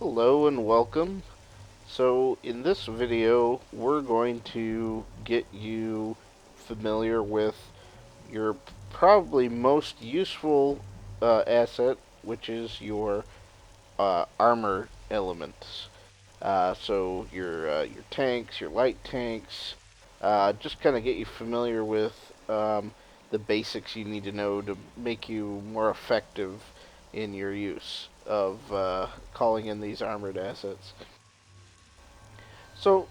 Hello and welcome. So in this video we're going to get you familiar with your probably most useful asset, which is your armor elements. So your tanks, your light tanks, just kind of get you familiar with the basics you need to know to make you more effective in your use of calling in these armored assets. So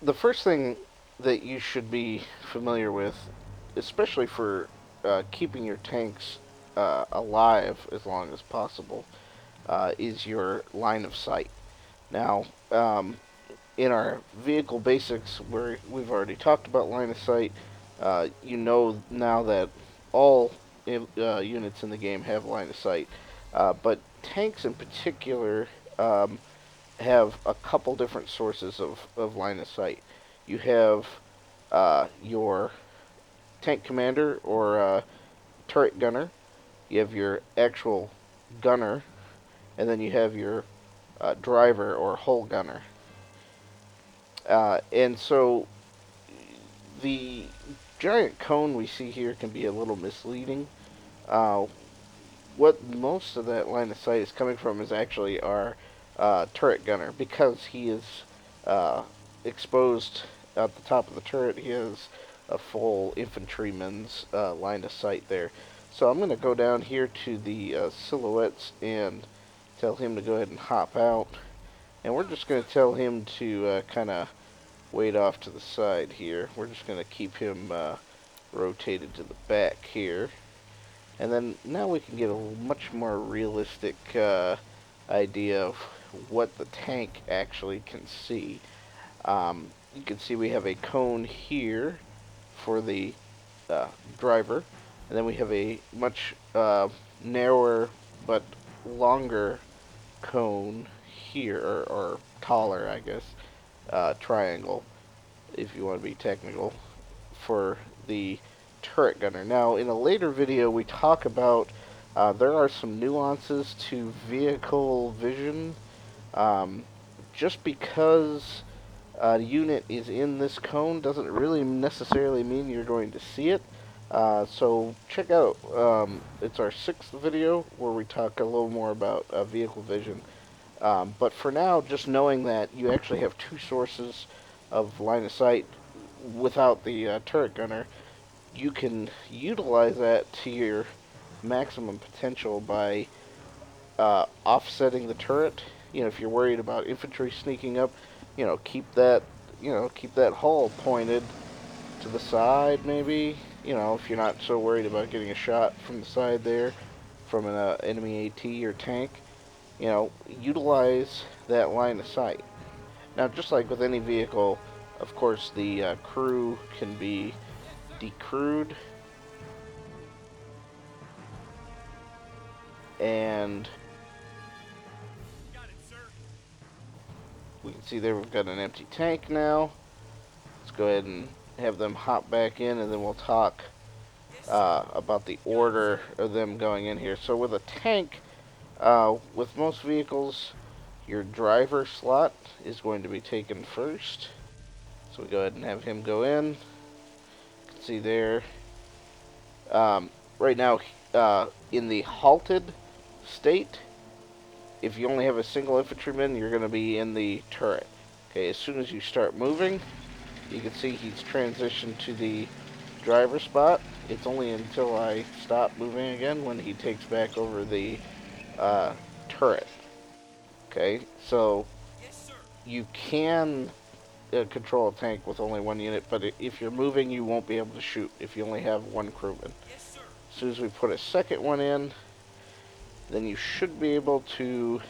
the first thing that you should be familiar with, especially for keeping your tanks alive as long as possible, is your line of sight. Now, in our vehicle basics, where we've already talked about line of sight, you know now that all units in the game have line of sight, but tanks in particular have a couple different sources of line of sight. You have your tank commander or turret gunner, you have your actual gunner, and then you have your driver or hull gunner. And so the giant cone we see here can be a little misleading. Uh, what most of that line of sight is coming from is actually our turret gunner, because he is uh, exposed at the top of the turret. He has a full infantryman's line of sight there. So I'm going to go down here to the silhouettes and tell him to go ahead and hop out. And we're just going to tell him to kind of wait off to the side here. We're just going to keep him rotated to the back here. And then now we can get a much more realistic idea of what the tank actually can see. You can see we have a cone here for the driver, and then we have a much narrower but longer cone here, or taller, I guess, triangle, if you want to be technical, for the turret gunner. Now, in a later video, we talk about there are some nuances to vehicle vision. Um, just because a unit is in this cone doesn't really necessarily mean you're going to see it. So check out, it's our 6th video where we talk a little more about vehicle vision. But for now, just knowing that you actually have two sources of line of sight without the turret gunner, you can utilize that to your maximum potential by offsetting the turret. You know, if you're worried about infantry sneaking up, keep that hull pointed to the side, maybe. If you're not so worried about getting a shot from the side there from an enemy AT or tank, utilize that line of sight. Now, just like with any vehicle, of course, the crew can be decrewed, and we can see there we've got an empty tank now. Let's go ahead and have them hop back in, and then we'll talk about the order of them going in here. So with a tank, with most vehicles, your driver slot is going to be taken first. So we go ahead and have him go in. You can see there. Right now, in the halted state, if you only have a single infantryman, you're going to be in the turret. Okay, as soon as you start moving, you can see he's transitioned to the driver spot. It's only until I stop moving again when he takes back over the turret. Okay, so you can control a tank with only one unit, but if you're moving, you won't be able to shoot if you only have one crewman. As soon as we put a second one in, then you should be able to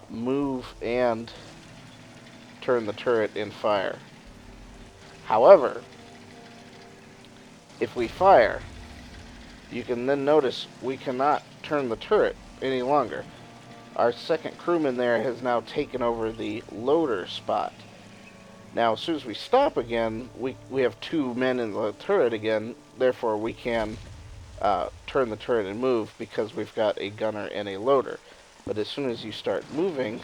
move and turn the turret and fire. However, if we fire, you can then notice we cannot turn the turret any longer. Our second crewman there has now taken over the loader spot. Now, as soon as we stop again, we have two men in the turret again, therefore we can turn the turret and move because we've got a gunner and a loader. But as soon as you start moving,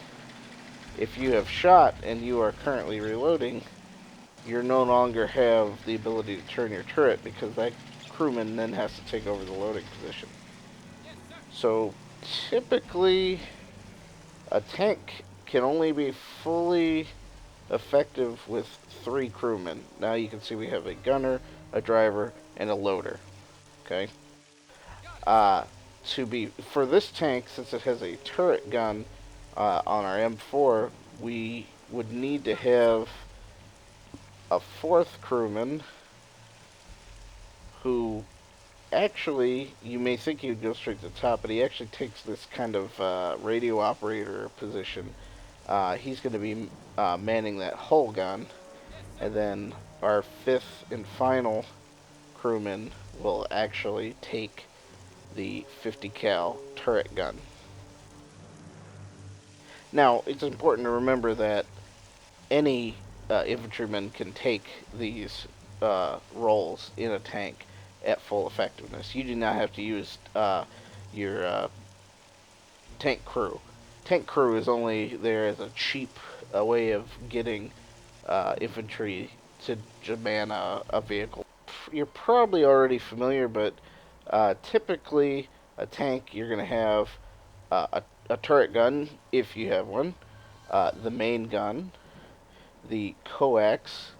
if you have shot and you are currently reloading, you no longer have the ability to turn your turret because that crewman then has to take over the loading position. So typically, a tank can only be fully effective with 3 crewmen. Now you can see we have a gunner, a driver, and a loader. Okay. Uh, to be for this tank, since it has a turret gun on our M4, we would need to have a 4th crewman who actually, you may think he would go straight to the top, but he actually takes this kind of radio operator position. He's going to be manning that hull gun, and then our 5th and final crewman will actually take the 50 cal turret gun. Now, it's important to remember that any infantryman can take these roles in a tank at full effectiveness. You do not have to use your tank crew. Tank crew is only there as a cheap way of getting infantry to man a vehicle. You're probably already familiar, but typically a tank you're going to have a turret gun if you have one, the main gun, the coax,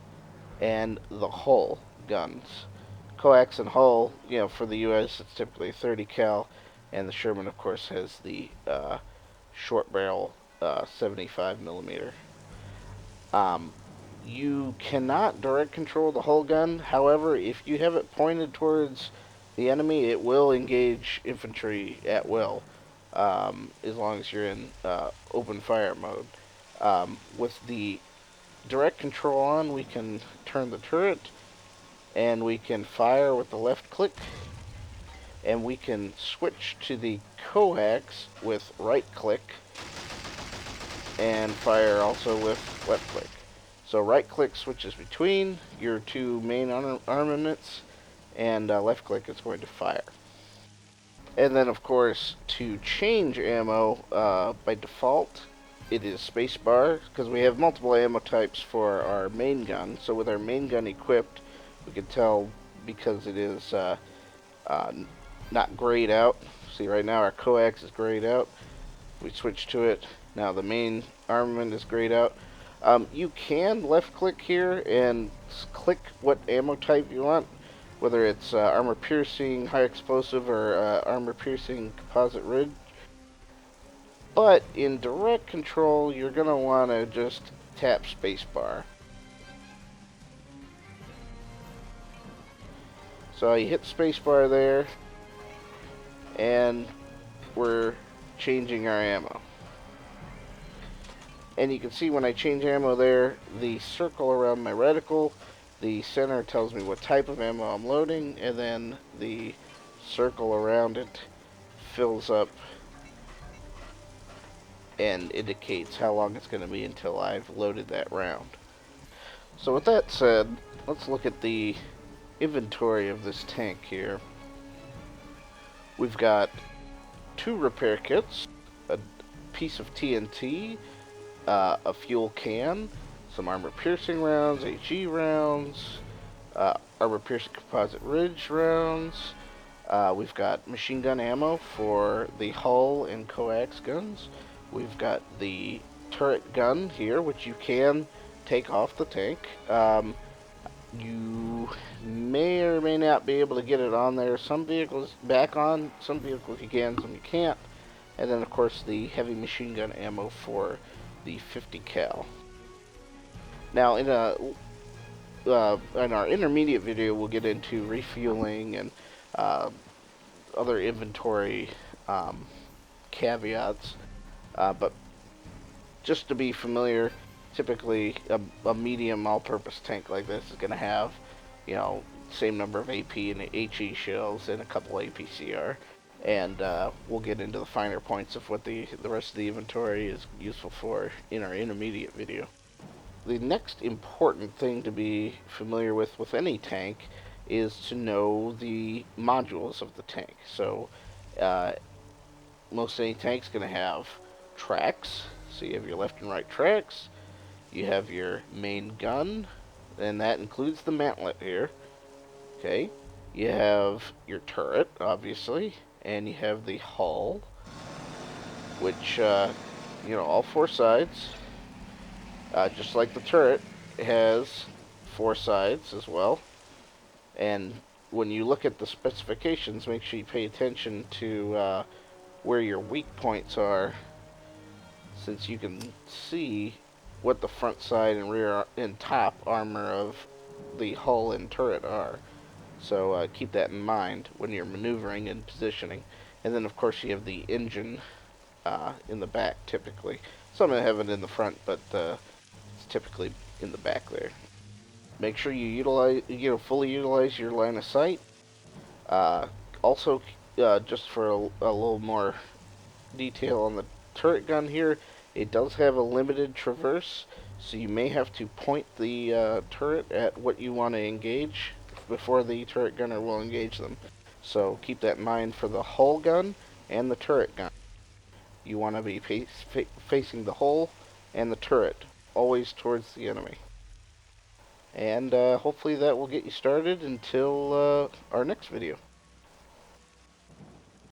and the hull guns. Coax and hull, for the U.S. it's typically 30 cal, and the Sherman, of course, has the short barrel 75 millimeter. Um, you cannot direct control the hull gun. However, if you have it pointed towards the enemy, it will engage infantry at will, as long as you're in open fire mode. With the direct control on, we can turn the turret, and we can fire with the left click, and we can switch to the coax with right click, and fire also with left click. So right click switches between your 2 main armaments, and left click is going to fire. And then, of course, to change ammo by default, it is spacebar, because we have multiple ammo types for our main gun. So with our main gun equipped, we can tell because it is not grayed out. See, right now our coax is grayed out. We switch to it. Now the main armament is grayed out. You can left click here and click what ammo type you want, whether it's armor piercing, high explosive, or armor piercing composite ridge. But in direct control, you're going to want to just tap spacebar. So you hit spacebar there, and we're changing our ammo. And you can see when I change ammo there, the circle around my reticle, the center tells me what type of ammo I'm loading, and then the circle around it fills up and indicates how long it's going to be until I've loaded that round. So with that said, let's look at the inventory of this tank here. We've got 2 repair kits, a piece of TNT, a fuel can, some armor piercing rounds, HE rounds, armor piercing composite ridge rounds. We've got machine gun ammo for the hull and coax guns. We've got the turret gun here, which you can take off the tank. You may or may not be able to get it on there. Some vehicles back on, some vehicles you can, some you can't. And then, of course, the heavy machine gun ammo for the 50 cal. Now, in our intermediate video, we'll get into refueling and other inventory caveats. But just to be familiar, typically a medium all-purpose tank like this is going to have, same number of AP and HE shells and a couple APCR. And we'll get into the finer points of what the rest of the inventory is useful for in our intermediate video. The next important thing to be familiar with any tank is to know the modules of the tank. So most any tank's going to have tracks. So you have your left and right tracks. You have your main gun, and that includes the mantlet here. Okay. You have your turret, obviously, and you have the hull, which, all four sides, just like the turret, has four sides as well. And when you look at the specifications, make sure you pay attention to where your weak points are, since you can see what the front side and rear and top armor of the hull and turret are. So keep that in mind when you're maneuvering and positioning. And then, of course, you have the engine in the back typically. Some have it in the front, but it's typically in the back there. Make sure fully utilize your line of sight. Uh, Also, just for a little more detail on the turret gun here, it does have a limited traverse, so you may have to point the turret at what you want to engage before the turret gunner will engage them. So keep that in mind for the hull gun and the turret gun. You want to be facing the hull and the turret, always towards the enemy. And hopefully that will get you started until our next video.